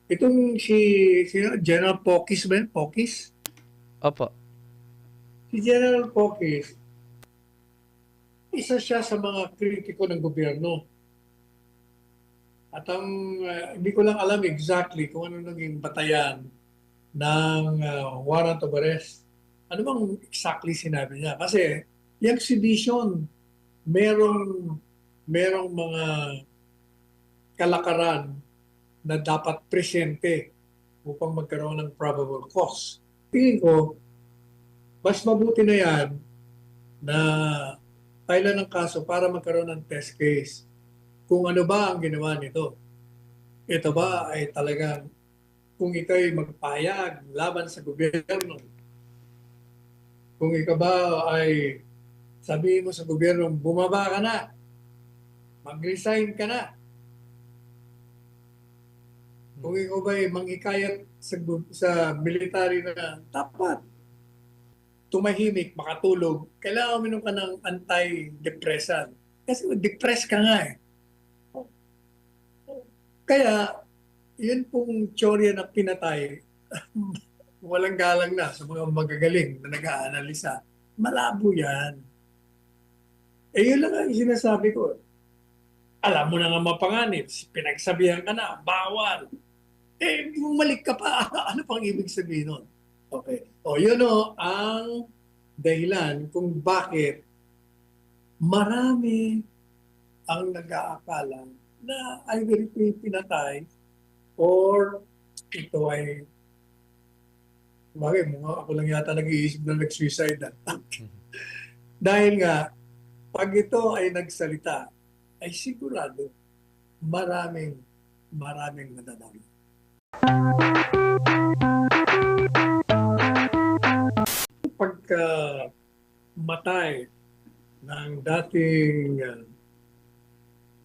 Itong si General Pokis ba yun? Pokis? Opo. Si General Pokis, isa siya sa mga kritiko ng gobyerno. At hindi ko lang alam exactly kung ano naging batayan ng warrant of arrest. Ano bang exactly sinabi niya? Kasi yung exhibition, merong merong mga kalakaran na dapat presente upang magkaroon ng probable cause. Tingin ko, mas mabuti na yan na kailan ng kaso para magkaroon ng test case. Kung ano ba ang ginawa nito. Ito ba ay talagang kung ikaw'y magpahayag laban sa gobyerno, kung ikaw ba ay sabihin mo sa gobyerno, bumaba ka na, mag-resign ka na, kung ikaw ba ay mangikayat sa military na dapat tumahimik, makatulog, kailangan uminom ka ng anti-depressant. Kasi depressed ka nga eh. Kaya, yun pong teorya na pinatay, walang galang na sa mga magagaling na nag-aanalisa. Malabo yan. Eh yun lang ang sinasabi ko. Alam mo na nga mapanganib, pinagsabihan ka na, bawal. Eh, bumalik ka pa. Ano pang ibig sabihin nun? Okay. O yun o, ang dahilan kung bakit marami ang nag-aakala na either ito yung pinatay or ito ay mga ako lang yata nag-iisip na nag-suicide. Dahil nga, pag ito ay nagsalita, ay sigurado maraming madadami. Pagka matay ng dating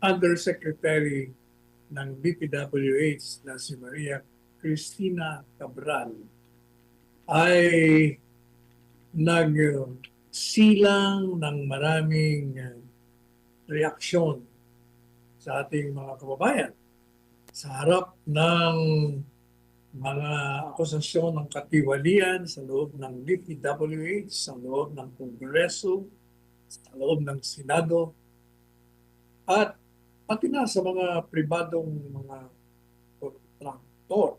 Undersecretary ng DPWH na si Maria Cristina Cabral ay nagsilang ng maraming reaksyon sa ating mga kababayan sa harap ng mga akusasyon ng katiwalian sa loob ng DPWH, sa loob ng Kongreso, sa loob ng Senado, at pati na sa mga pribadong mga kontraktor.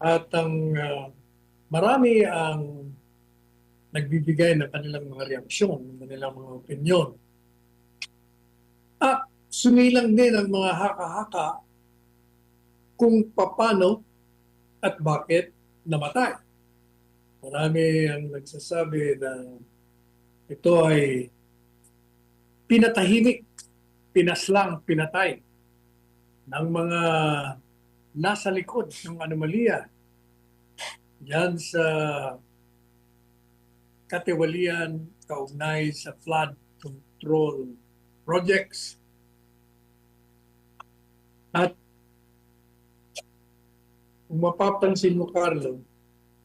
At marami ang nagbibigay ng kanilang mga reaksyon, ng kanilang mga opinyon. At sumilang din ang mga haka-haka kung paano at bakit namatay. Marami ang nagsasabi na ito ay pinatahimik, pinaslang, pinatay ng mga nasa likod ng anomalya yan sa katiwalian kaugnay sa flood control projects. At kung mapapansin mo, Carlo,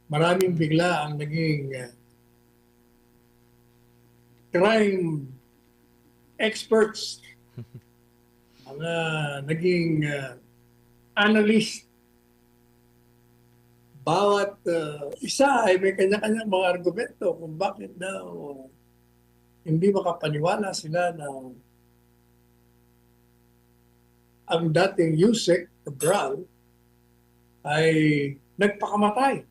maraming bigla ang naging crime experts, mga naging analyst. Bawat isa ay may kanya-kanyang mga argumento kung bakit daw hindi makapaniwala sila na ang dating Yusek Cabral ay nagpakamatay.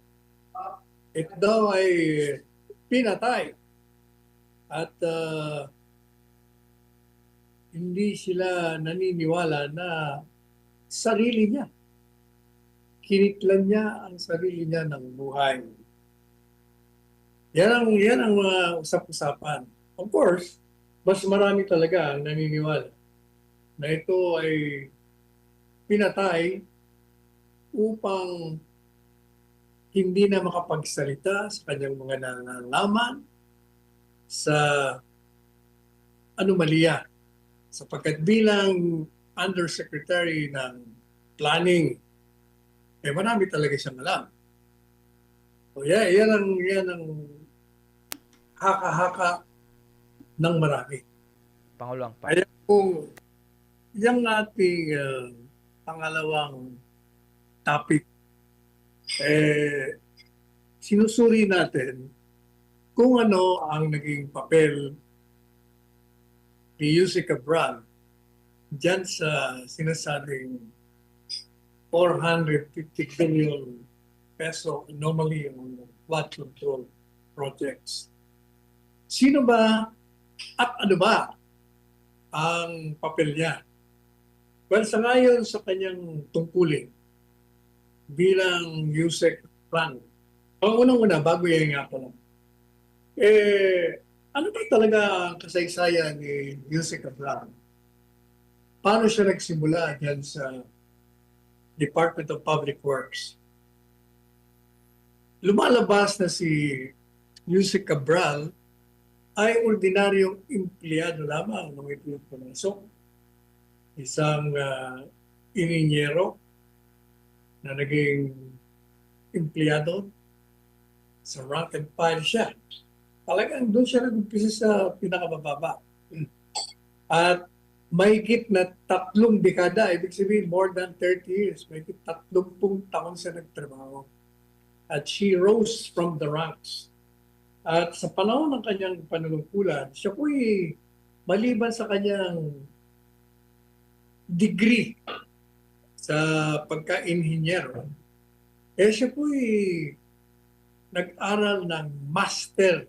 Ito daw ay pinatay. At hindi sila naniniwala na sarili niya. Kinitlan niya ang sarili niya ng buhay. Yan ang mga usap-usapan. Of course, mas marami talaga ang naniniwala na ito ay pinatay upang hindi na makapagsalita sa kanyang mga nalalaman sa anomalya. Sapagkat bilang Undersecretary ng Planning, eh marami talaga siyang alam. O yan ang haka-haka ng marami. Pangulong pa. Kaya kung yung ating pangalawang topic. Sinusuri natin kung ano ang naging papel ni Yusek Cabral dyan sa sinasabing 450 billion peso anomaly on flood control projects. Sino ba at ano ba ang papel niya? Well, sa ngayon sa kanyang tungkulin bilang Yusek Plan, ang unang-una, bago yan nga pala, ano ba talaga ang kasaysayan ni Yusek Plan? Paano siya nagsimula dyan sa Department of Public Works? Lumalabas na si Yusek Cabral ay ordinaryong empleyado lamang ng Ipilipinas. Isang ininyero na naging empleyado sa rank and file siya. Talagang doon siya nag-umpisa sa pinakabababa. At mahigit na 3 dekada, ibig sabihin more than 30 years, mahigit 30 taon siya nagtrabaho. At she rose from the ranks. At sa panahon ng kanyang panunungkulan, siya po'y maliban sa kanyang degree sa pagka-inhinyero, siya po'y nag-aral ng master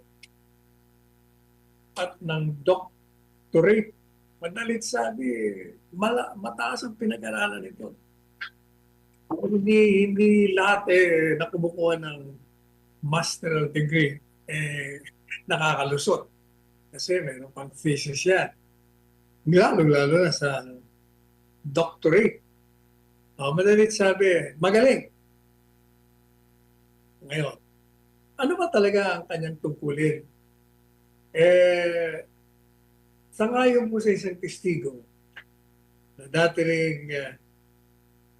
at ng doctorate. Madalit sabi, mataas ang pinag-aralan nito. Hindi lahat na kumukuha ng master degree nakakalusot. Kasi mayroon pang thesis yan. Lalo na sa doctorate. Madalit sabi, magaling. Ngayon, ano ba talaga ang kanyang tungkulin? Sangayon po sa isang testigo na dati ring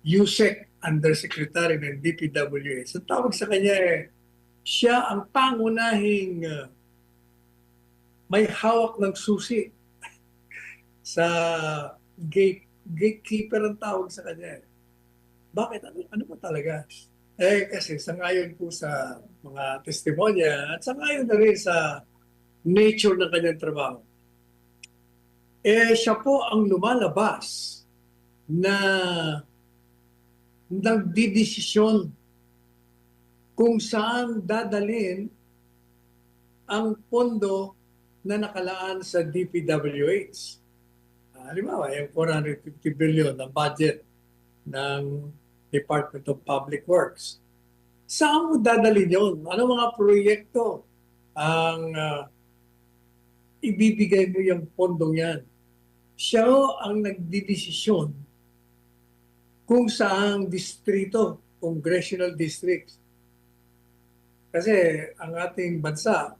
Yusek Undersecretary ng DPWH. Ang tawag sa kanya siya ang pangunahing may hawak ng susi sa gatekeeper ang tawag sa kanya. Bakit? Ano ba talaga? Kasi sangayon po sa mga testimonya at sangayon na rin sa nature ng kanyang trabaho. Siya po ang lumalabas na nagdidesisyon kung saan dadalhin ang pondo na nakalaan sa DPWH. Halimbawa, yung 450 billion na budget ng Department of Public Works. Saan mo dadalhin yun? Ano mga proyekto ang ibibigay mo yung pondong yan? Siya ang nagdidesisyon kung saang distrito, congressional districts. Kasi ang ating bansa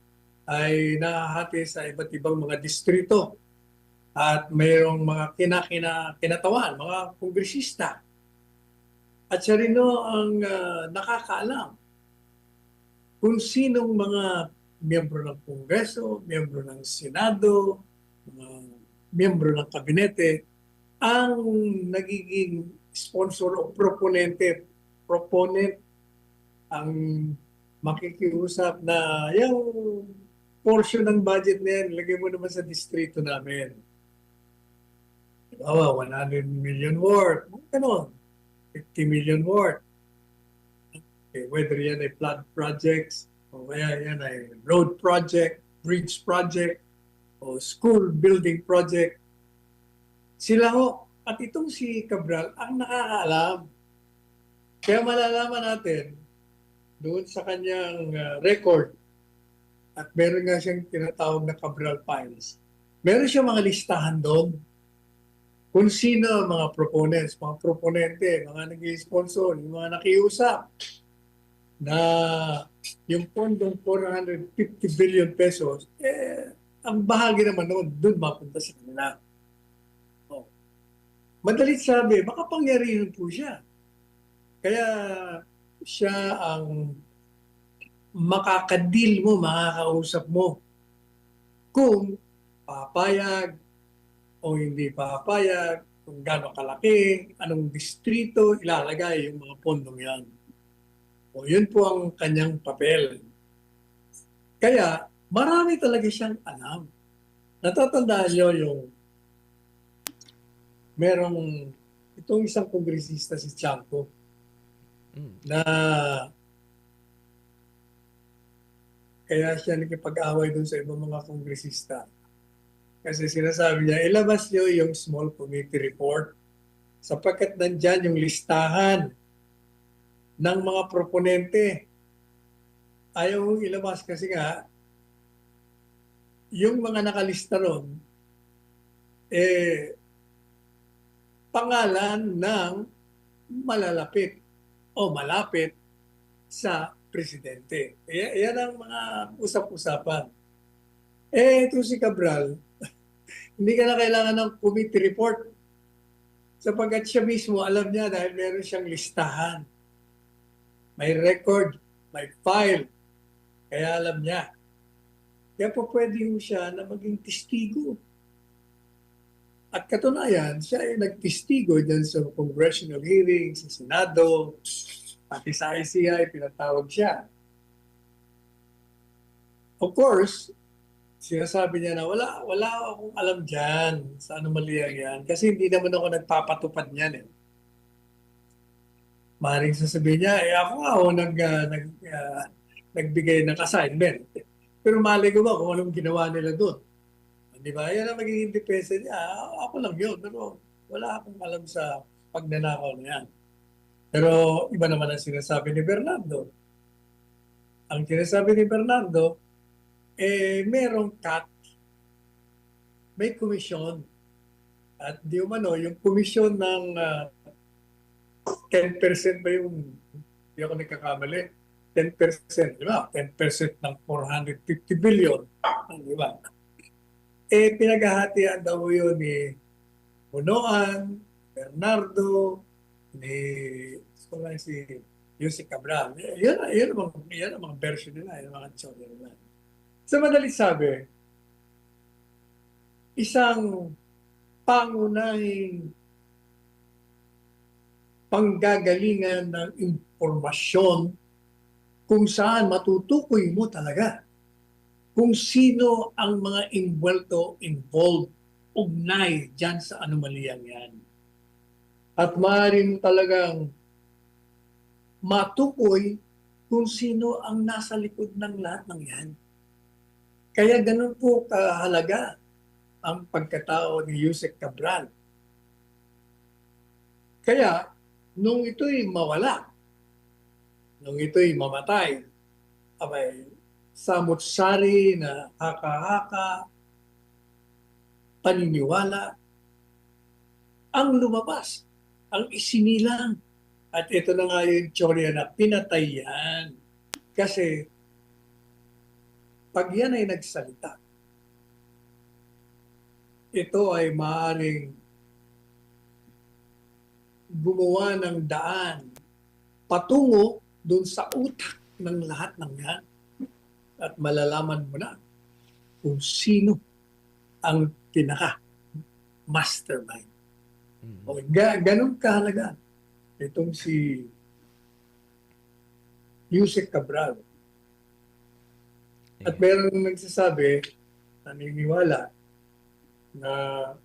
ay nahahati sa iba't ibang mga distrito at mayroong mga kinatawan, mga kongresista. At siya rin ang nakakaalam kung sinong mga miyembro ng Kongreso, miyembro ng Senado, mga miyembro ng kabinete ang nagiging sponsor o proponent ang makikiusap na yung portion ng budget na yan, lagay mo naman sa distrito namin. Diba, 100 million worth, ano, 50 million worth. Okay, whether yan ay flood projects, o kaya yan ay road project, bridge project, o school building project, sila ho, at itong si Cabral, ang nakakaalam. Kaya malalaman natin, doon sa kanyang record, at meron nga siyang tinatawag na Cabral Files, meron siyang mga listahan doon kung sino ang mga proponents, mga proponente, mga nag-i-sponsor, yung mga nakiusap na yung pondong 450 billion pesos, ang bahagi naman noon, doon mapunta sa kanila. Madalit sabi, makapangyarihan po siya. Kaya siya ang makakadil mo, makakausap mo kung papayag o hindi papayag kung gaano kalaki, anong distrito ilalagay yung mga pondong yan. O yun po ang kanyang papel. Kaya marami talaga siyang alam. Natatandaan niyo yung merong itong isang kongresista si Chanco Mm. na kaya siya nakipag-away dun sa ibang mga kongresista. Kasi sinasabi niya, ilabas niyo yung small committee report sapagkat nandyan yung listahan ng mga proponente. Ayaw ilabas kasi nga, yung mga nakalista ron, pangalan ng malalapit o malapit sa presidente. Yan ang mga usap-usapan. Ito si Cabral, hindi ka na kailangan ng committee report sapagkat siya mismo alam niya dahil meron siyang listahan. May record, may file, kaya alam niya. Kaya po pwede siya na maging testigo. At katunayan, siya ay nagtestigo dyan sa congressional hearings, sa Senado, pati sa ICI, pinatawag siya. Of course, sinasabi niya na wala akong alam dyan sa anomalya yan kasi hindi naman ako nagpapatupad niyan eh. Maring sasabihin niya, ako nga ako nagbigay ng assignment. Pero mali ko ba kung anong ginawa nila doon? Di ba? Yan ang magiging depensa niya. Ako lang yun. Pero wala akong alam sa pagnanakaw na yan. Pero iba naman ang sinasabi ni Bernardo. Ang sinasabi ni Bernardo, merong cut, may komisyon. At di umano, yung komisyon ng 10% ba yung, hindi ako nagkakamali, 10%, di ba? 10% ng 450 billion, di ba? Pinaghahatian daw yun ni Bunoan, Bernardo, ni si Yusek Cabral. Yan ang mga version nila, yung mga tsura nila. Sa madaling sabi, isang pangunahing panggagalingan ng impormasyon kung saan matutukoy mo talaga kung sino ang mga involved, ugnay dyan sa anomaliyang yan. At maaaring talagang matukoy kung sino ang nasa likod ng lahat ng yan. Kaya ganun po kahalaga ang pagkatao ni Yusek Cabral. Kaya, nung ito'y mawala, nung ito'y mamatay, abay, samut-sari na haka-haka, paniniwala, ang lumabas, ang isinilang. At ito na nga yung teorya na pinatay yan. Kasi, pag yan ay nagsalita, ito ay maaaring gumawa ng daan patungo doon sa utak ng lahat ng yan. At malalaman mo na kung sino ang pinaka-mastermind. O, ganun kahalaga itong si Yusek Cabral. At meron nagsasabi, naniniwala, na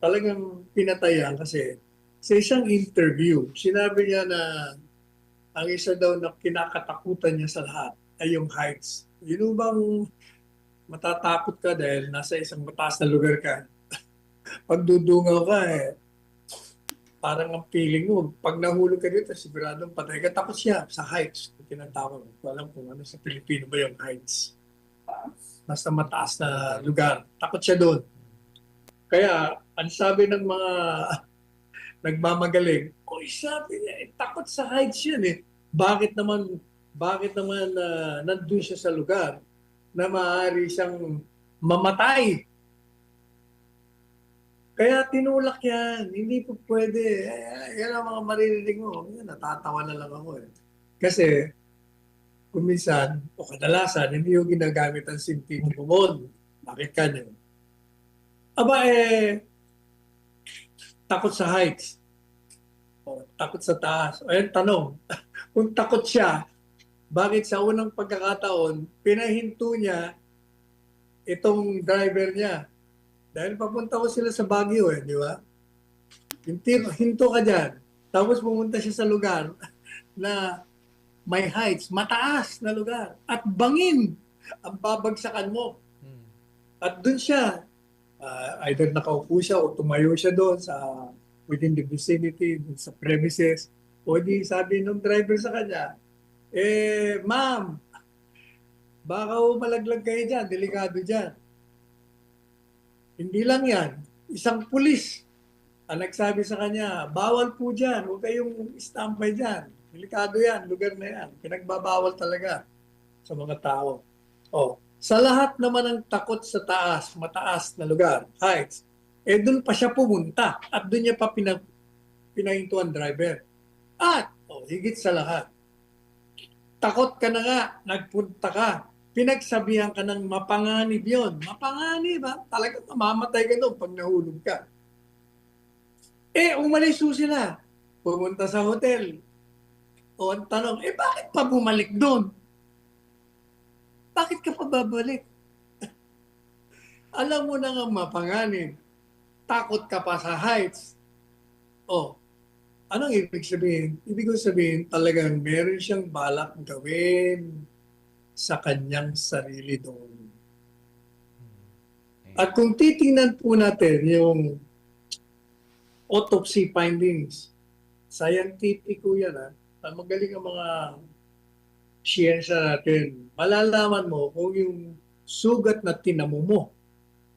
talagang pinatayan kasi sa isang interview, sinabi niya na ang isa daw na kinakatakutan niya sa lahat ay yung heights. Yun bang matatakot ka dahil nasa isang mataas na lugar ka? Pag dudungaw ka parang ang feeling mo, pag nahulog ka dito, siguradong patay ka. Tapos siya sa heights, tinatawag. Walang kung ano sa Pilipino ba yung heights. Basta mataas na lugar. Takot siya doon. Kaya, ang sabi ng mga nagmamagaling, sabi niya, takot sa heights yan eh. Bakit naman nandun siya sa lugar na maaari siyang mamatay? Kaya tinulak yan. Hindi po pwede. Yan ang mga maririnig mo. Natatawa na lang ako eh. Kasi, kung minsan, o kadalasan, hindi yung ginagamit ang scientific mode. Bakit ka niya? Aba takot sa heights. O, takot sa taas. Ayun, tanong. Kung takot siya, bakit sa unang pagkakataon, pinahinto niya itong driver niya? Dahil papunta ko sila sa Baguio di ba? Hinto ka dyan. Tapos pumunta siya sa lugar na may heights, mataas na lugar. At bangin ang babagsakan mo. Hmm. At dun siya, either nakaupo siya o tumayo siya doon sa within the vicinity, dun sa premises. O di sabi ng driver sa kanya, ma'am, baka malaglag kayo dyan, delikado dyan. Hindi lang yan, isang pulis ang nagsabi sa kanya, bawal po dyan, huwag kayong standby dyan. Delikado yan, lugar na yan. Pinagbabawal talaga sa mga tao. Sa lahat naman ng takot sa taas, mataas na lugar, heights, doon pa siya pumunta at doon niya pa pinahintuan driver. At, higit sa lahat, takot ka na nga, nagpunta ka, pinagsabihan ka ng mapanganib yun. Mapanganib ha? Talagang mamamatay ka doon pag nahulog ka. Umalis po sila. Pumunta sa hotel. Ang tanong, bakit pa bumalik doon? Bakit ka pa babalik? Alam mo na nga mapanganib. Takot ka pa sa heights. Anong ibig sabihin? Ibig sabihin, talagang meron siyang balak gawin sa kanyang sarili doon. At kung titingnan po natin yung autopsy findings, scientific po yan magaling ang mga siyensya natin. Malalaman mo kung yung sugat na tinamo mo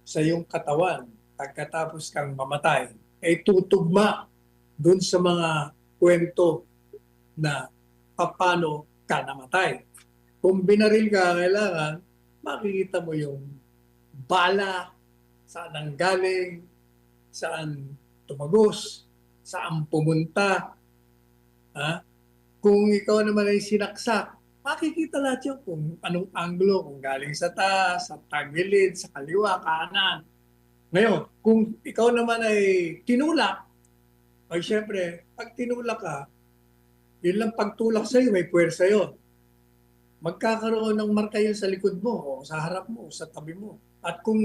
sa iyong katawan pagkatapos kang mamatay ay tutugma doon sa mga kwento na paano ka namatay. Kung binaril ka, kailangan makikita mo yung bala, saan ang galing, saan tumagos, saan pumunta. Kung ikaw naman ay sinaksak, makikita lahat yun kung anong anglo, kung galing sa taas, sa tagilid, sa kaliwa, kanan. Ngayon, kung ikaw naman ay tinulak, ay syempre, pag tinulak ka, yun lang pagtulak sa'yo, may puwersa yun. Magkakaroon ng marka yun sa likod mo, o sa harap mo, o sa tabi mo. At kung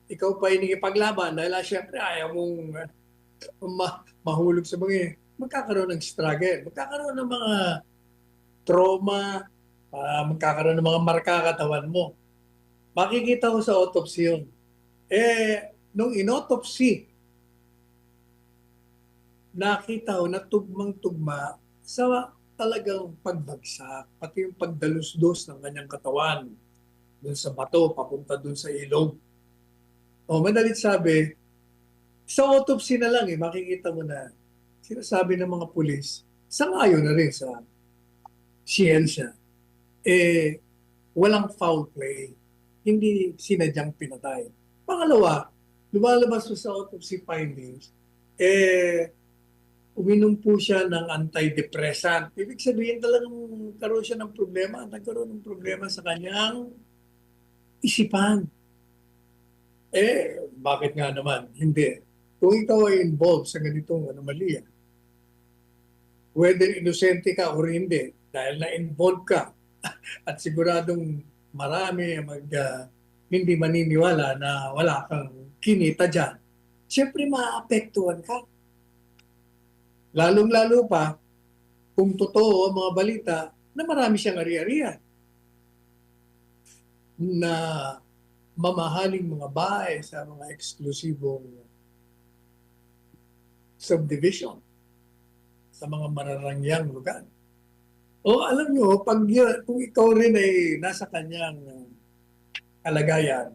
ikaw pa inigipaglaban, dahil syempre ayaw mong mahulog sa mga magkakaroon ng struggle, magkakaroon ng mga trauma, magkakaroon ng mga marka katawan mo. Makikita ko sa autopsy yun. Nung inautopsy, nakita ko na tugmang-tugma sa talagang pagbagsak, pati yung pagdalusdos ng kanyang katawan dun sa bato, papunta dun sa ilog. Madalit sabi, sa autopsy na lang makikita mo na sinasabi ng mga pulis, sangayon na rin sa siyensya, walang foul play, hindi sinadyang pinatay. Pangalawa, lumalabas sa autopsy findings, uminom po siya ng antidepressant. Ibig sabihin talagang nagkaroon siya ng problema. Nagkaroon ng problema sa kanyang isipan. Bakit nga naman? Hindi. Kung ikaw ay involved sa ganitong anomalya, whether inosente ka o hindi, dahil na-involved ka, at siguradong marami hindi maniniwala na wala kang kinita dyan, siyempre maapektuhan ka. Lalong-lalo pa, kung totoo ang mga balita, na marami siyang ari-arian na mamahaling mga bahay sa mga eksklusibong subdivision sa mga mararangyang lugar. Alam nyo, kung ikaw rin ay nasa kanyang kalagayan,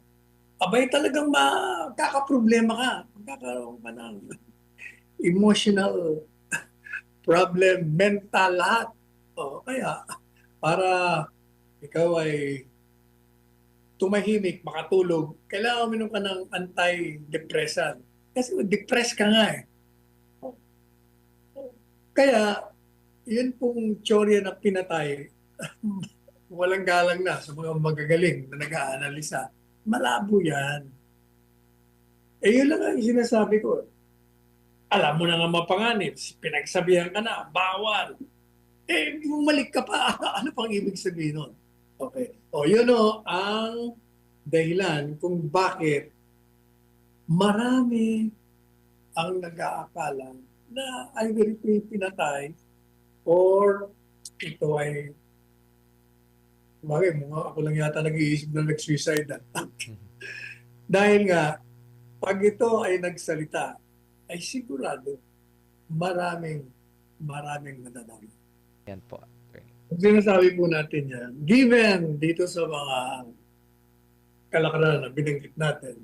abay talagang makakaproblema ka. Magkakaroon ka ng emotional problem, mental lahat. Kaya, para ikaw ay tumahimik, makatulog, kailangan uminom ka ng antidepressant. Kasi depressed ka nga Kaya, yun pong teorya na pinatay, walang galang na sa mga magagaling na nag-aanalisa. Malabo yan. Yun lang ang sinasabi ko. Alam mo na nga mapanganib, pinagsabihan ka na, bawal. Bumalik ka pa. Ano pang ibig sabihin nun? Okay. Yun ang dahilan kung bakit marami ang nag-aakala na either ito yung pinatay or ito ay bagay mo, ako lang yata nag-iisip na nag-suicide. Dahil nga, pag ito ay nagsalita, ay sigurado maraming nadadami. Yan po. Kung sinasabi po natin yan, given dito sa mga kalakaran na binanggit natin,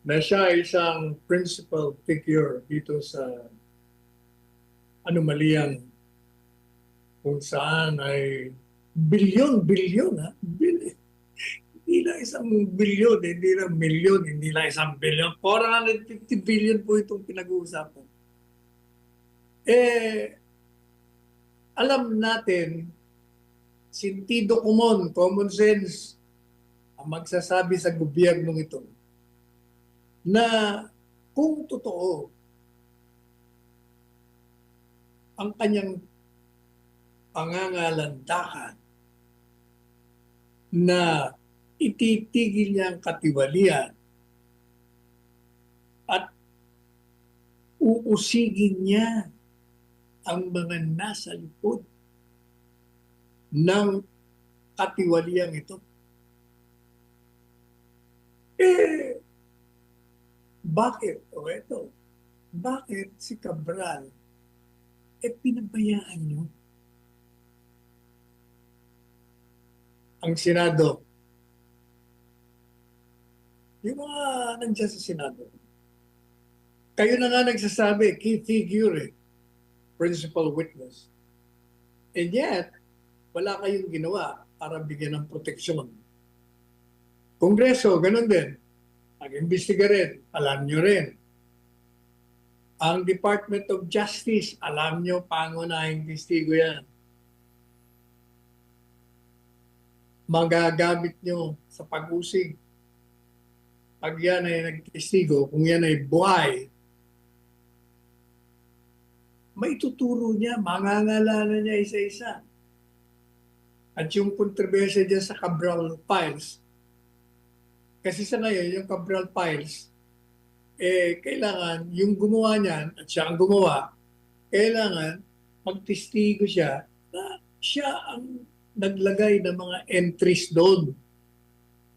na siya ay isang principal figure dito sa anomaliyang kung saan ay bilyon, ha? Hindi lang isang bilyon, hindi lang milyon, hindi lang isang bilyon. 450 billion po itong pinag-uusapan. Alam natin, sentido común, common sense, ang magsasabi sa gobyernong ito na kung totoo ang kanyang pangangalandakan na ititigil niya ang katiwalian at uusigin niya ang mga nasa likod ng katiwaliang ito. Bakit? Bakit si Cabral pinabayaan niyo ang Senado? Yung mga nandiyan sa Senado, kayo na nga nagsasabi, key figure, principal witness. And yet, wala kayong ginawa para bigyan ng proteksyon. Kongreso, ganun din. Mag-imbestiga rin, alam nyo rin. Ang Department of Justice, alam nyo, pangunahing testigo yan. Magagamit nyo sa pag-usig. Pag yan ay nagtestigo, kung yan ay buhay, may tuturo niya, mangangalanan niya isa-isa. At yung kontrobersya dyan sa Cabral Files, kasi sa ngayon, yung Cabral Files, kailangan yung gumawa niyan, at siya ang gumawa, kailangan magtestigo siya na siya ang naglagay ng mga entries doon.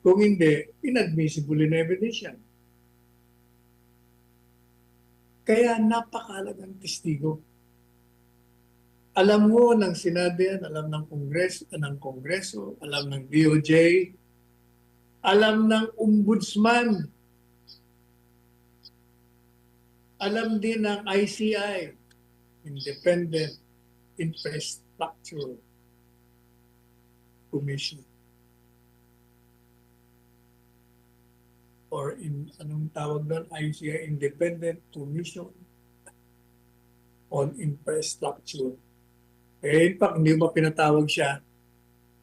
Kung hindi, inadmissible in evidence yan. Kaya napakalagang testigo. Alam mo ng Senado yan, alam ng Kongreso, alam ng DOJ, alam ng Ombudsman, alam din ng ICI, Independent Infrastructure Commission. Or anong tawag doon? ICI, Independent Commission on Infrastructure. In fact, hindi mo pinatawag siya.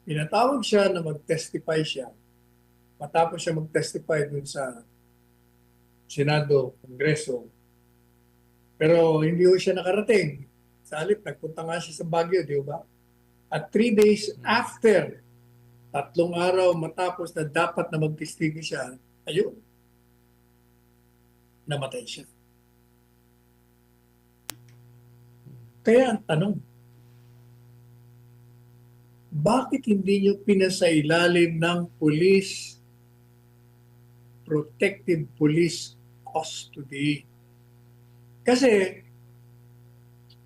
Pinatawag siya na mag-testify siya. Matapos siya mag-testify dun sa Senado, Kongreso. Pero hindi ho siya nakarating. Sa halip, nagpunta nga siya sa Baguio, di ba? At 3 days after, 3 araw matapos na dapat na mag-testigo siya, ayun, namatay siya. Kaya ang tanong, bakit hindi nyo pinasailalim ng protective police custody? Kasi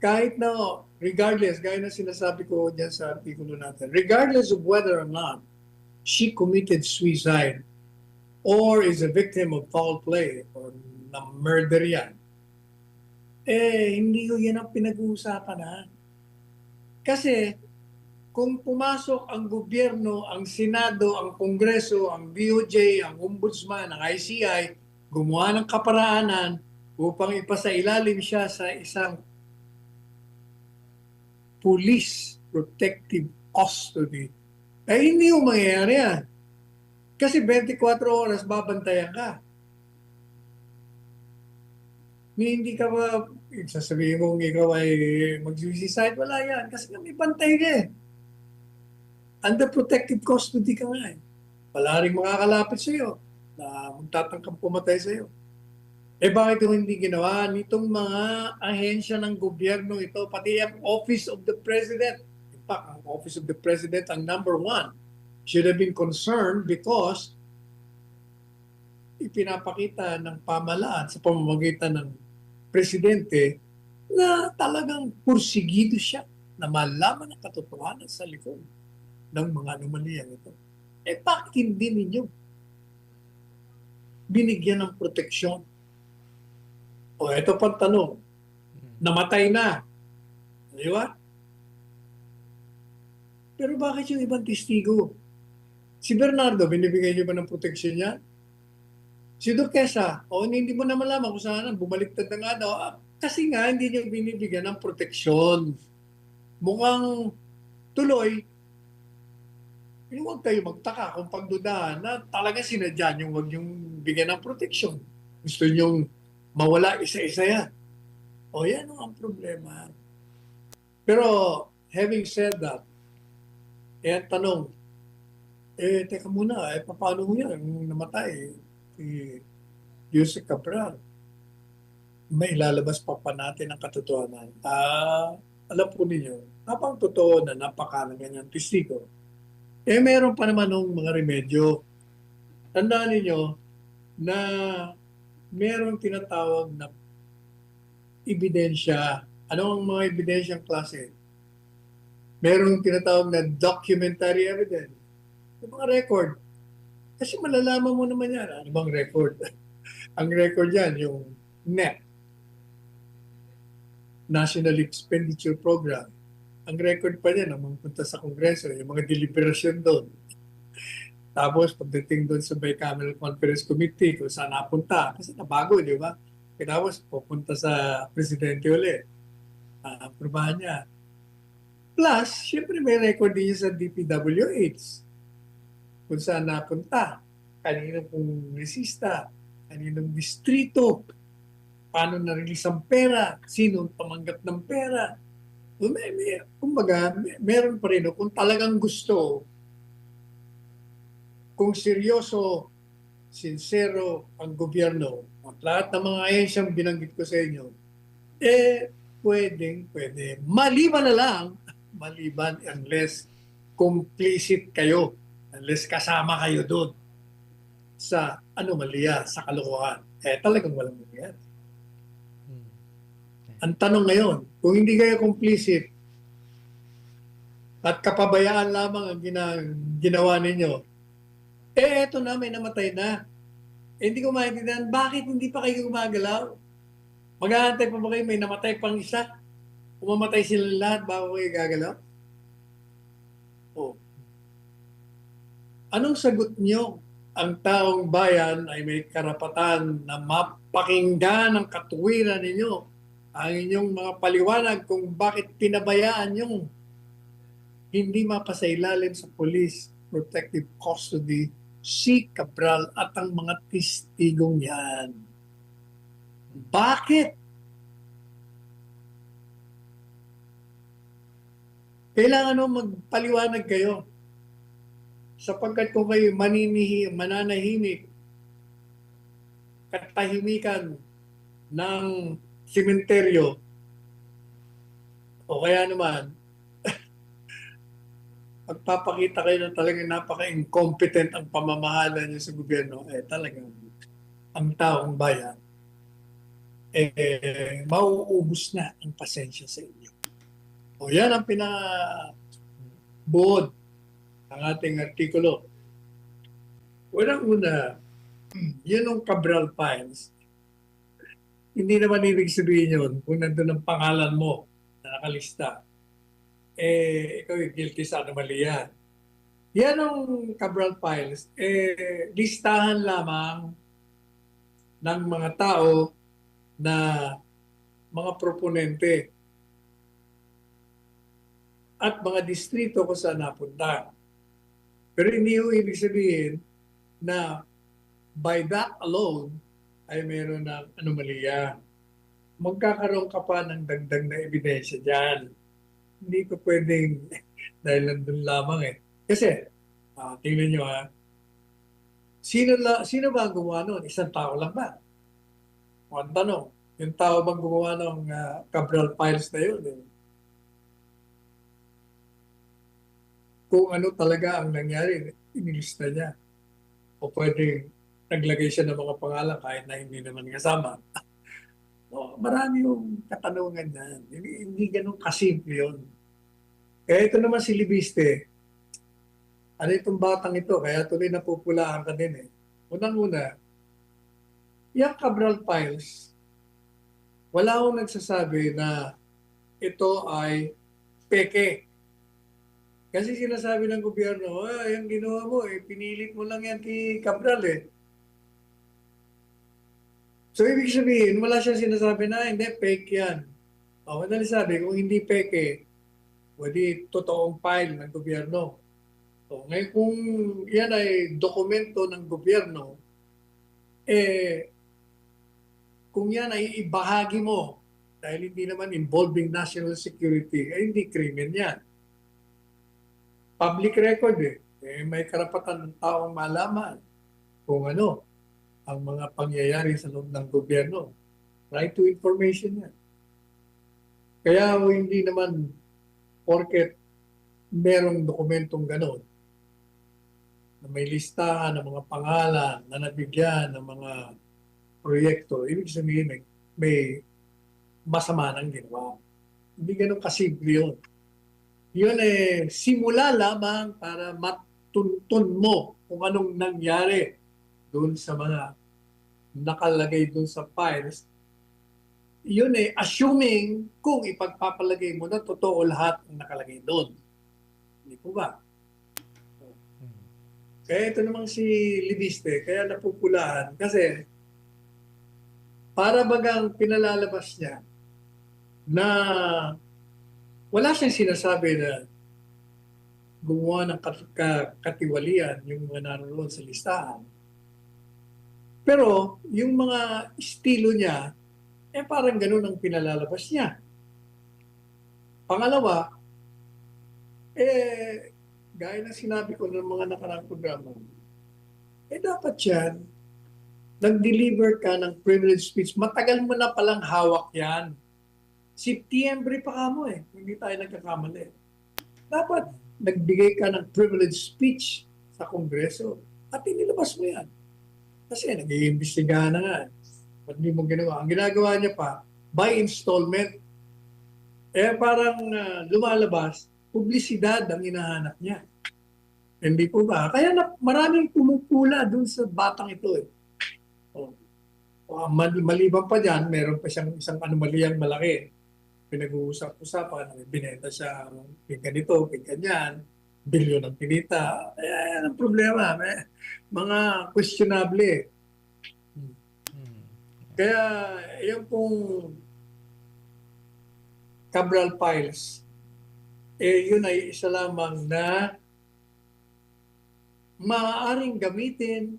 kahit na, regardless, gaya na sinasabi ko dyan sa artikulo natin, regardless of whether or not she committed suicide or is a victim of foul play or na murder yan, hindi ko yan ang pinag-uusapan, ha? Kasi kung pumasok ang gobyerno, ang Senado, ang Kongreso, ang DOJ, ang Ombudsman, ang ICI, gumawa ng kaparaanan upang ipasailalim siya sa isang police protective custody, hindi mo mangyayari yan. Kasi 24 oras babantayan ka. Hindi ka ba, sasabihin mong ikaw ay mag-suicide? Wala yan. Kasi nga may bantay ka eh. Under protective custody ka nga eh. Wala rin makakalapit sa iyo na magtatangkang pumatay sa iyo. Eh bakit yung hindi ginawa nitong mga ahensya ng gobyerno ito, pati ang Office of the President? In fact, ang Office of the President ang number one should have been concerned because ipinapakita ng pamahalaan sa pamamagitan ng presidente na talagang pursigido siya na malaman ang katotohanan sa likod ng mga anomaliyang ito. Eh bakit hindi ninyo binigyan ng proteksyon? O ito pang tanong, namatay na, di ba? Pero bakit yung ibang testigo? Si Bernardo, binibigay niyo ba ng proteksyon niya? Si Duquesa, o hindi mo na malaman kung saan, bumaliktad na nga daw. Kasi nga, hindi niyo binibigyan ng proteksyon. Mukhang tuloy, huwag kayo magtaka kung pagdudahan na talaga sinadya nyo huwag yung bigyan ng proteksyon. Gusto nyo mawala isa-isa yan. O yan ang problema. Pero having said that, ang tanong, teka muna, paano mo yan? Yung namatay, si Yusek Cabral, may ilalabas pa natin ang katotohanan. Alam po ninyo, napang totoo na napakalang ganyan testigo. Meron pa naman ng mga remedyo. Tandaan ninyo na merong tinatawag na ebidensya. Ano ang mga ebidensyang klase? Merong tinatawag na documentary evidence. Yung mga record. Kasi malalaman mo naman yan. Ano bang record? Ang record yan, yung NEP, National Expenditure Program. Ang record pa niya, nang punta sa Kongreso, yung mga deliberasyon doon. Tapos, pagdating doon sa Bicameral Conference Committee, kung saan napunta, kasi nabago, di ba? Tapos, pupunta sa presidente ulit. Aprobahan niya. Plus, syempre may record din niya sa DPWH. Kung saan napunta, kaninong kongresista, kaninong distrito, paano na-release ang pera, sino ang tumanggap ng pera. Kumbaga, meron pa rin. Kung talagang gusto, kung seryoso, sincero ang gobyerno, at lahat ng mga ahensyang binanggit ko sa inyo, pwede. Maliban na lang, unless complicit kayo, unless kasama kayo doon sa anomalya, sa kalokohan. Talagang walang mangyayari. Ang tanong ngayon, kung hindi kayo complicit at kapabayaan lamang ang ginawa ninyo, eto na, may namatay na. Hindi ko maintindihan, bakit hindi pa kayo gumagalaw? Mag-aantay pa ba kayo, may namatay pang isa? Umamatay sila lahat bago kayo gagalaw? Anong sagot nyo? Ang taong bayan ay may karapatan na mapakinggan ang katuwiran ninyo, ang inyong mga paliwanag kung bakit pinabayaan nyo hindi mapasailalim sa police protective custody si Cabral at ang mga testigong yan. Bakit? Kailangan magpaliwanag kayo sapagkat kung kayo mananahimik, katahimikan ng sementeryo o kaya naman magpapakita kayo na talagang napaka-incompetent ang pamamahala niyo sa gobyerno, talagang ang taong bayan, mauubos na ang pasensya sa inyo. O yan ang pinabuod ng ating artikulo. Unang-una, yun ang Cabral Files. Hindi naman ibig sabihin yun kung nandun ang pangalan mo na nakalista. Ikaw yung guilty sa anomalya. Yan ang Cabral Files. Listahan lamang ng mga tao na mga proponente at mga distrito kung saan napunta. Pero hindi yung ibig sabihin na by that alone ay meron ng anomalya. magkakaroon ka pa ng dagdag na ebidensya dyan. Hindi ko pwedeng dahil nandun lamang eh. Kasi, tingnan nyo sino ba ang gumawa nun? Isang tao lang ba? O ang tanong, yung tao bang gumawa ng Cabral Files na yun? Kung ano talaga ang nangyari, inilista niya. O pwede naglagay siya ng mga pangalan kahit na hindi naman kasama. Marami yung katanungan yan. Hindi ganun kasimple yun. Kaya ito naman si Libiste, ano itong batang ito? Kaya tuloy napupulaan ka din eh. Unang-una, yung Cabral Files, wala akong nagsasabi na ito ay peke. Kasi sinasabi ng gobyerno, yung ginawa mo, pinilit mo lang yan kay Cabral eh. So, ibig sabihin, wala siyang sinasabi na, hindi, fake yan. Madali sabi, kung hindi peke, pwede totoong file ng gobyerno. So, ngayon kung yan ay dokumento ng gobyerno, kung yan ay ibahagi mo, dahil hindi naman involving national security, hindi krimen yan. Public record may karapatan ng taong malaman kung ano ang mga pangyayari sa loob ng gobyerno. Right to information yan. Kaya hindi naman porket merong dokumentong gano'n na may listahan ng mga pangalan na nabigyan ng mga proyekto, ibig sabihin may masama nang ginawa. Hindi gano'n kasimple yun. Yun simula lamang para matuntun mo kung anong nangyari doon sa mga nakalagay doon sa files. Yun assuming kung ipagpapalagay mo na totoo lahat ang nakalagay doon. Hindi po ba? Kaya ito namang si Libiste, kaya napupulaan kasi para bagang pinalalabas niya na wala siyang sinasabi na gumawa ng katiwalian yung mga naroon sa listahan. Pero yung mga estilo niya, parang ganun ang pinalalabas niya. Pangalawa, gaya ng sinabi ko ng mga nakarang programa, dapat yan, nag-deliver ka ng privilege speech, matagal mo na palang hawak yan. September pa ka mo hindi tayo nagkakamali. Dapat nagbigay ka ng privilege speech sa Kongreso at inilabas mo yan. Kasi nag-iimbestigahan na nga. Ba't hindi mo ginawa? Ang ginagawa niya pa, by installment, parang lumalabas, publisidad ang hinahanap niya. Hindi po ba? Kaya maraming pumupula dun sa batang ito maliban pa dyan, meron pa siyang isang anomaliyang malaki. Pinag-uusap-usapan, binenta siya ganito, ganyan, bilyon ng pinita. Yan ang problema. Mga questionable. Kaya yung pong Cabral Files, yun ay isa lamang na maaaring gamitin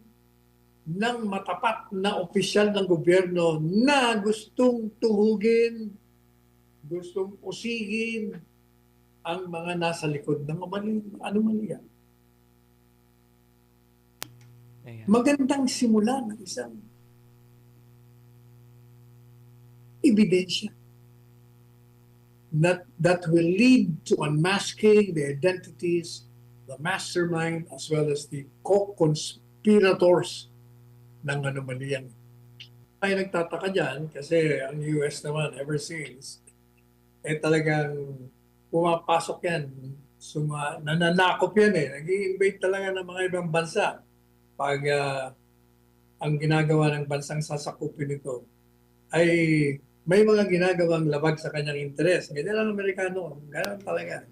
ng matapat na opisyal ng gobyerno na gustong tuhugin, gustong usigin ang mga nasa likod ng anomalya. Magandang simula ng isang ebidensya that will lead to unmasking the identities, the mastermind, as well as the co-conspirators ng anomaliyang. Ay nagtataka dyan kasi ang US naman ever since talagang pumapasok yan. Nananakop yan Nag-i-invade talaga ng mga ibang bansa pag ang ginagawa ng bansang sasakupin ito ay may mga ginagawang labag sa kanyang interes. Ganyan lang Amerikano. Ganyan talaga.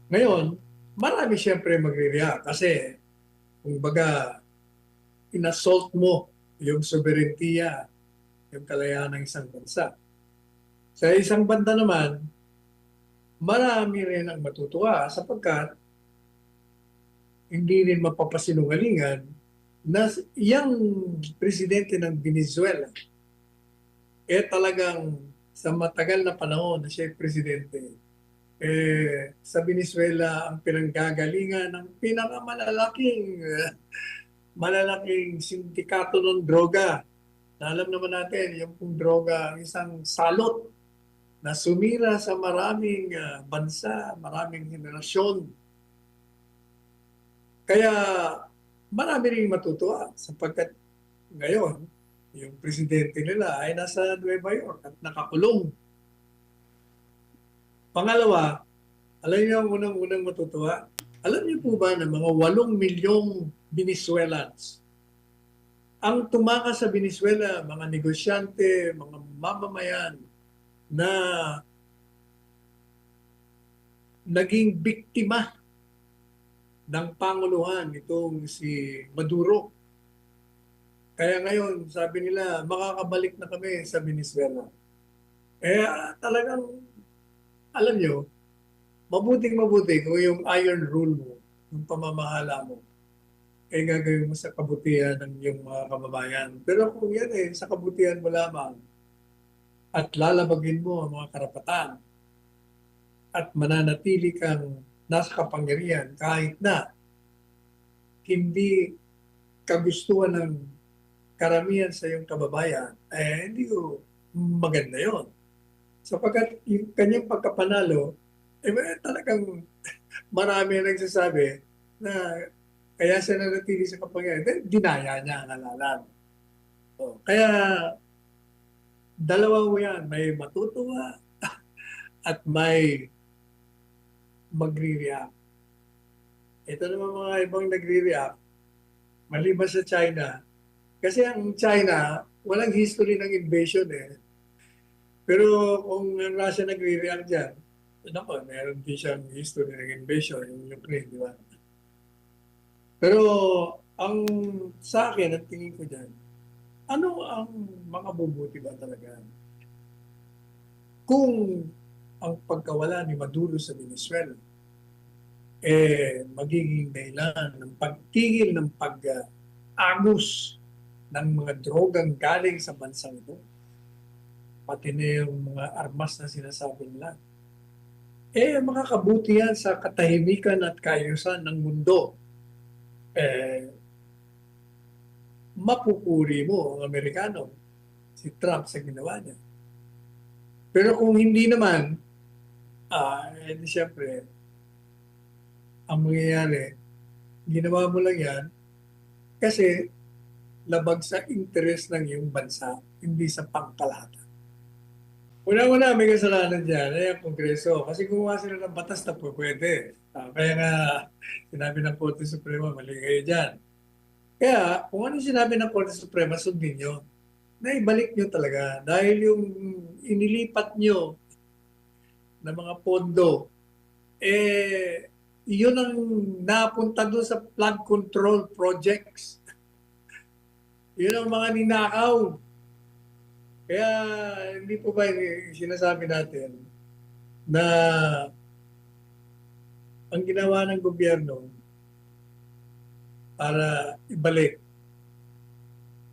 Ngayon, marami siyempre magre-react kasi kung baga inassault mo yung soberentiya, yung kalayaan ng isang bansa. Sa isang banda naman, marami rin ang matutuwa sapagkat hindi rin mapapasinungalingan na yung presidente ng Venezuela talagang sa matagal na panahon na siya presidente, sa Venezuela ang pinanggagalingan ng malalaking sindikato ng droga. Na alam naman natin, yung pong droga, isang salot na sumira sa maraming bansa, maraming henerasyon. Kaya marami rin matutuwa sapagkat ngayon, yung presidente nila ay nasa Nueva York at nakakulong. Pangalawa, alam niyo ang unang-unang matutuwa? Alam niyo po ba na mga 8 milyong Venezuelans ang tumakas sa Venezuela, mga negosyante, mga mamamayan na naging biktima ng panguluhan itong si Maduro. Kaya ngayon, sabi nila, makakabalik na kami sa Venezuela. Talagang, alam nyo, mabuting-mabuti kung yung iron rule mo, yung pamamahala mo, gagawin mo sa kabutihan ng iyong mga kababayan. Pero kung yan sa kabutihan mo lamang at lalabagin mo ang mga karapatan at mananatili kang nasa kapangyarihan kahit na hindi kagustuhan ng karamihan sa iyong kababayan, hindi ko maganda yon. Sapagkat yung kanyang pagkapanalo, talagang marami ang nagsasabi na kaya siya nanatili sa kapangyarihan, dinaya niya ang halalan. Kaya dalawa mo yan, may matutuwa at may magre-react. Ito naman mga ibang nagre-react, maliban sa China. Kasi ang China, walang history ng invasion Pero kung ang Russia nagre-react dyan, meron din siyang history ng invasion, yung Ukraine, di ba? Pero ang sa akin, ang tingin ko dyan, ano ang makabubuti ba talaga? Kung ang pagkawala ni Maduro sa Venezuela, magiging dahilan ng pagtigil ng pag-agos ng mga drogang galing sa bansang ito, pati na yung mga armas na sinasabi nila, makakabuti yan sa katahimikan at kaayusan ng mundo. Mapupuri mo ang Amerikano, si Trump sa ginawa niya. Pero kung hindi naman, siyempre, ang mangyayari, ginawa mo lang yan kasi labag sa interes ng iyong bansa, hindi sa pangkalahatan. Una-una, may kasalanan dyan ang Kongreso. Kasi gumawa sila ng batas na pwede. Kaya nga, sinabi ng Korte Suprema, mali kayo dyan. Kaya, kung ano sinabi ng Korte Suprema, sundin nyo. Naibalik nyo talaga. Dahil yung inilipat nyo na mga pondo, yun ang napunta doon sa flood control projects. Yun ang mga ninakaw. Kaya hindi po ba sinasabi natin na ang ginawa ng gobyerno para ibalik,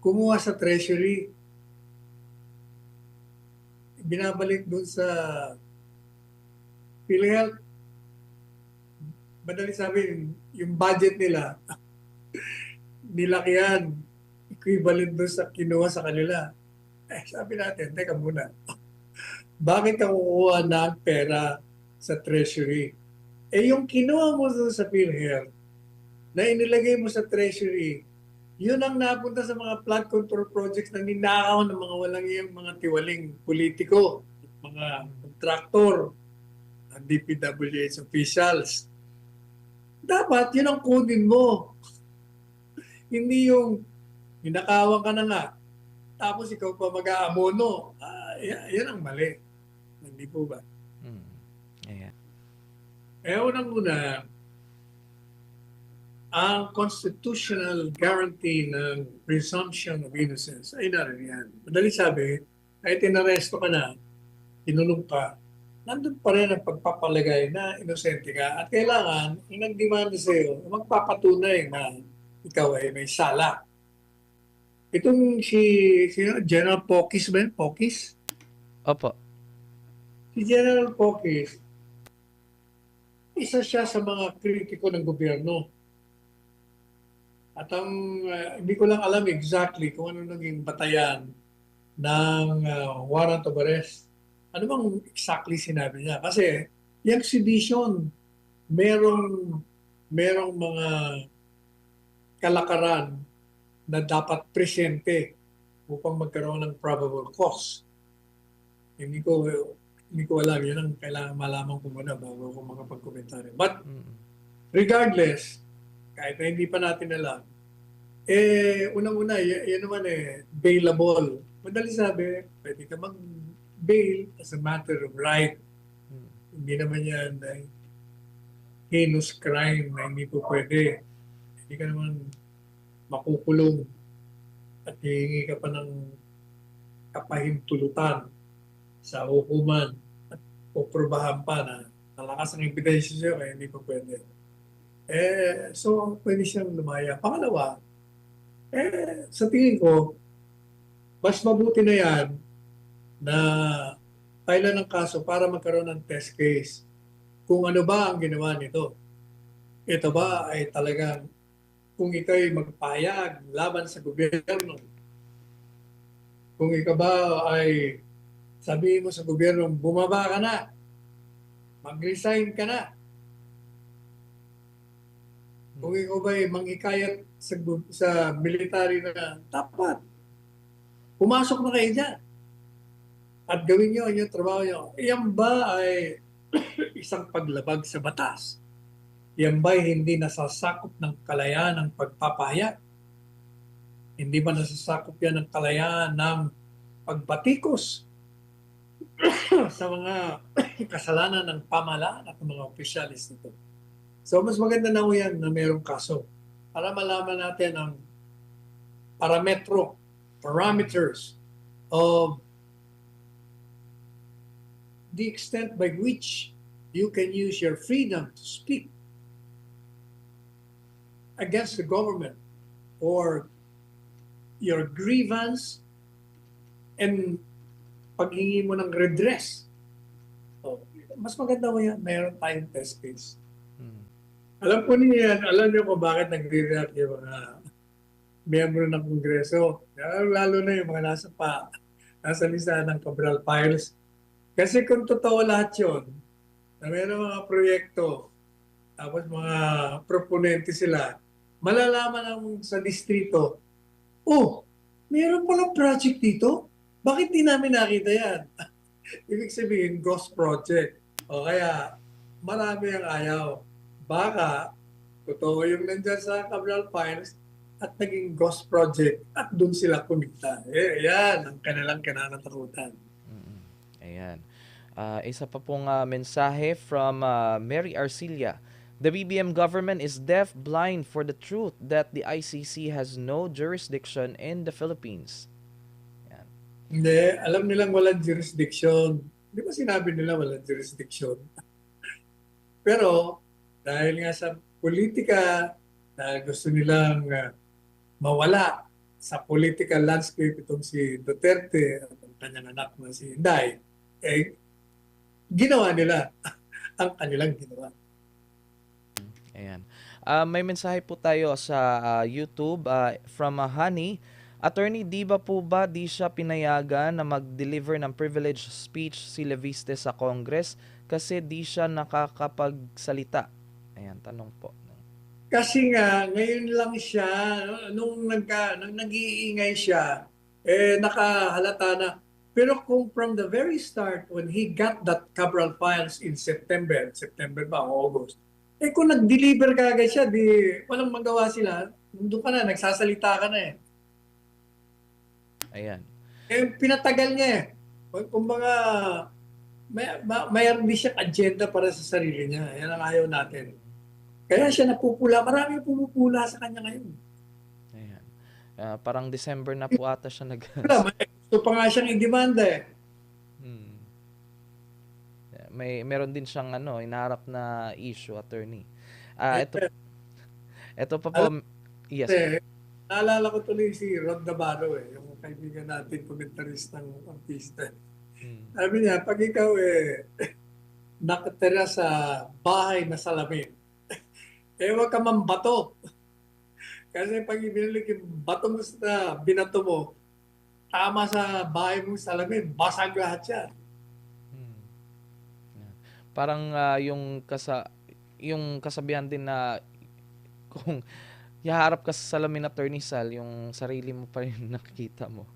kumuha sa treasury, binabalik doon sa PhilHealth. Madali sabi, yung budget nila, nilakihan, equivalent doon sa kinuha sa kanila. Sabi natin, teka muna, bakit ka kukuha ng pera sa treasury? Yung kinuha mo doon sa PhilHealth, na inilagay mo sa treasury, yun ang napunta sa mga flood control projects na ninakaw ng mga walang iyang mga tiwaling politiko, mga kontraktor, DPWH officials. Dapat yun ang kunin mo. Hindi yung ninakawan ka na nga, tapos ikaw pa mag-aamono. Yan ang mali. Hindi po ba? Unang-una, ang constitutional guarantee ng presumption of innocence ay naririyan. Madali sabi, kahit inaresto ka na, tinulong ka, nandun pa rin ang pagpapalagay na inosente ka at kailangan, yung nag-demand sa iyo, magpapatunay na ikaw ay may sala. Itong si General Pokis ba yun? Pokis? Opo. Si General Pokis, isa siya sa mga kritiko ng gobyerno. At hindi ko lang alam exactly kung ano naging batayan ng warrant of arrest. Ano bang exactly sinabi niya? Kasi yung exhibition, merong merong mga kalakaran na dapat presente upang magkaroon ng probable cause. Hindi ko hindi ko alam. Yan ang kailangan malaman ko muna bago ako makapagkomentaryo. But Mm. regardless, kahit na hindi pa natin alam, unang-una, yan naman bailable. Madali sabi, pwede ka mag-bail as a matter of right. Mm. Hindi naman yan heinous crime na hindi po pwede. Hindi ka naman makukulong at hihingi ka pa ng kapahintulutan sa hukuman at puprobahan pa na malakas ang ebidensya sa'yo kaya hindi pa pwede. So, pwede siyang lumaya. Pangalawa, sa tingin ko, mas mabuti na yan na file ng kaso para magkaroon ng test case kung ano ba ang ginawa nito. Ito ba ay talagang kung ikaw'y magpahayag laban sa gobyerno, kung ikaw ba ay sabihin mo sa gobyerno, bumaba ka na, mag-resign ka na, kung ikaw ba ay manghikayat sa military na dapat, pumasok na kayo dyan at gawin nyo ang inyong trabaho nyo. Yan ba ay isang paglabag sa batas? Yan ba ay hindi nasasakop ng kalayaan ng pagpapahayag? Hindi ba nasasakop yan ng kalayaan ng pagbatikos sa mga kasalanan ng pamahalaan at ng mga opisyalis nito? So, mas maganda na yan na mayroong kaso para malaman natin ang parameters of the extent by which you can use your freedom to speak against the government or your grievance and paghingi mo ng redress. So, mas maganda mo yan, mayroon tayong test case. Mm. Alam niyo kung bakit nagre-react yung mga miyembro ng Kongreso, lalo na yung mga nasa listahan ng Cabral Files. Kasi kung totoo lahat yun, na mayroon mga proyekto, tapos mga proponente sila, malalaman ang sa distrito, oh, mayroon palang project dito? Bakit di namin nakita yan? Ibig sabihin, ghost project. O kaya, marami ang ayaw. Baka, totoo yung nandyan sa Cabral Files at naging ghost project at doon sila kumita. Yan ang kanilang kinakatakutan. Mm. Ayan. Isa pa pong mensahe from Mary Arcilia. The BBM government is deaf blind for the truth that the ICC has no jurisdiction in the Philippines. Yan. Hindi, alam nilang walang jurisdiction. Di ba sinabi nila walang jurisdiction? Pero, dahil nga sa politika, dahil gusto nilang mawala sa political landscape itong si Duterte at ang kanyang anak na si Inday, ginawa nila ang kanilang ginawa. Ayan. May mensahe po tayo sa YouTube from Honey. Attorney, di siya pinayagan na mag-deliver ng privilege speech si Leviste sa Congress kasi di siya nakakapagsalita? Ayan, tanong po. Kasi nga, ngayon lang siya, nung nag-iingay siya, nakahalata na. Pero kung from the very start, when he got that Cabral Files in September ba, o August, kung nag-deliver ka agad siya, di walang magawa sila, doon ka na, nagsasalita ka na eh. Ayan. Pinatagal niya eh. Kumbaga, mayroon din siyang agenda para sa sarili niya. Yan ang ayaw natin. Kaya siya napupula. Marami pumupula sa kanya ngayon. Ayan. Parang December na po ata siya Gusto pa nga siyang i-demanda eh. Meron din siyang inaharap na issue, attorney. Ito pa po. Yes. Naalala ko tuloy si Rod Navarro yung kaibigan natin, komentarist ng artista. Mm. Sabi niya, pag ikaw nakatira sa bahay na salamin, huwag ka mambato. Kasi pag ibinalik yung bato mo sa binato mo, tama sa bahay mong salamin, basag lahat yan. Mm. Yeah. Parang yung kasabihan din na kung haharap ka sa salamin, Attorney Sal, yung sarili mo pa rin nakikita mo.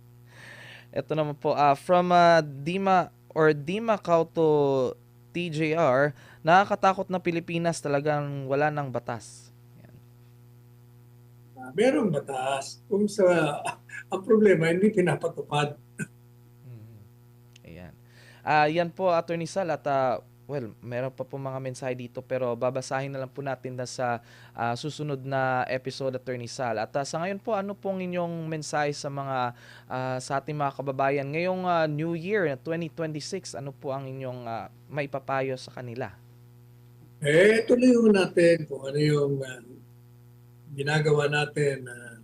Ito naman po, from Dima Kauto TJR, nakakatakot na Pilipinas, talagang wala ng batas. Yan. Merong batas. Kung sa ang problema, hindi pinapatupad. Mhm. Ayan. Yan po, Attorney Sal, at well, meron pa po mga mensahe dito pero babasahin na lang po natin na sa susunod na episode, Attorney Sal. At sa ngayon po, ano pong inyong mensahe sa sa ating mga kababayan ngayong New Year 2026? Ano po ang inyong maipapayo sa kanila? Tuloy ho natin kung ano yung ginagawa natin na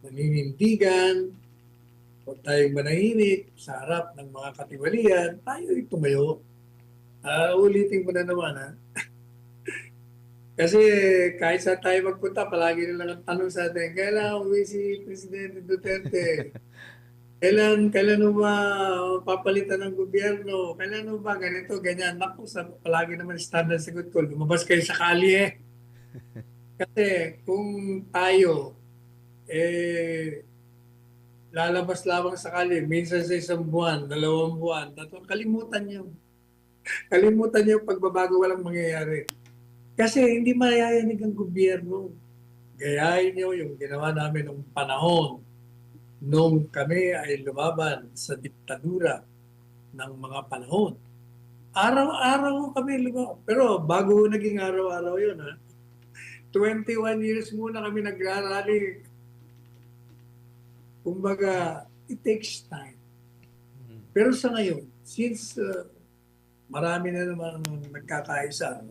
naninindigan, huwag tayong manahimik sa harap ng mga katiwalian, tayo tumayo. Ulitin ko na naman Kasi kahit saan tayo magpunta, palagi nilang ang tanong sa atin, kailan uwi si Presidente Duterte? Kailan mo ba papalitan ng gobyerno? Kailan mo ba ganito, ganyan? Naku, palagi naman standard sagot ko, lumabas kayo sa kalye. Kasi kung tayo, lalabas lamang sa kalye, minsan sa 1 buwan, 2 buwan, kalimutan nyo. Kalimutan nyo yung pagbabago, walang mangyayari. Kasi hindi mayayanig ang gobyerno. Gayahin nyo yung ginawa namin nung panahon nung kami ay lumaban sa diktadura ng mga panahon. Araw-araw kami lumaban. Pero bago naging araw-araw yun, 21 years muna kami nagrarally. Kumbaga, it takes time. Pero sa ngayon, since marami na naman nagkakaisa,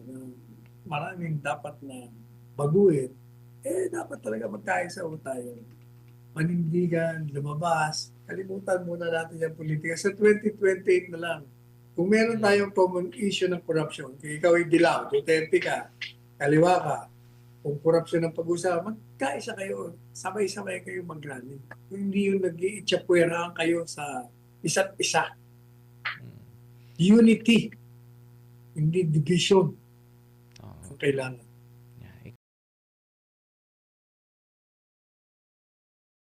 maraming dapat na baguhin, dapat talaga magkaisa ho tayo. Manindigan, lumabas, kalimutan muna natin yung politika. Sa 2028 na lang, kung meron tayong common issue ng corruption, kung ikaw ay dilaw, Duterte ka, kaliwa ka, kung corruption ang pag-usapan, magkaisa kayo, sabay-sabay kayo mag-rally. Kung hindi yung nag-iitsapweraan kayo sa isa't isa. Unity, hindi division ang kailangan.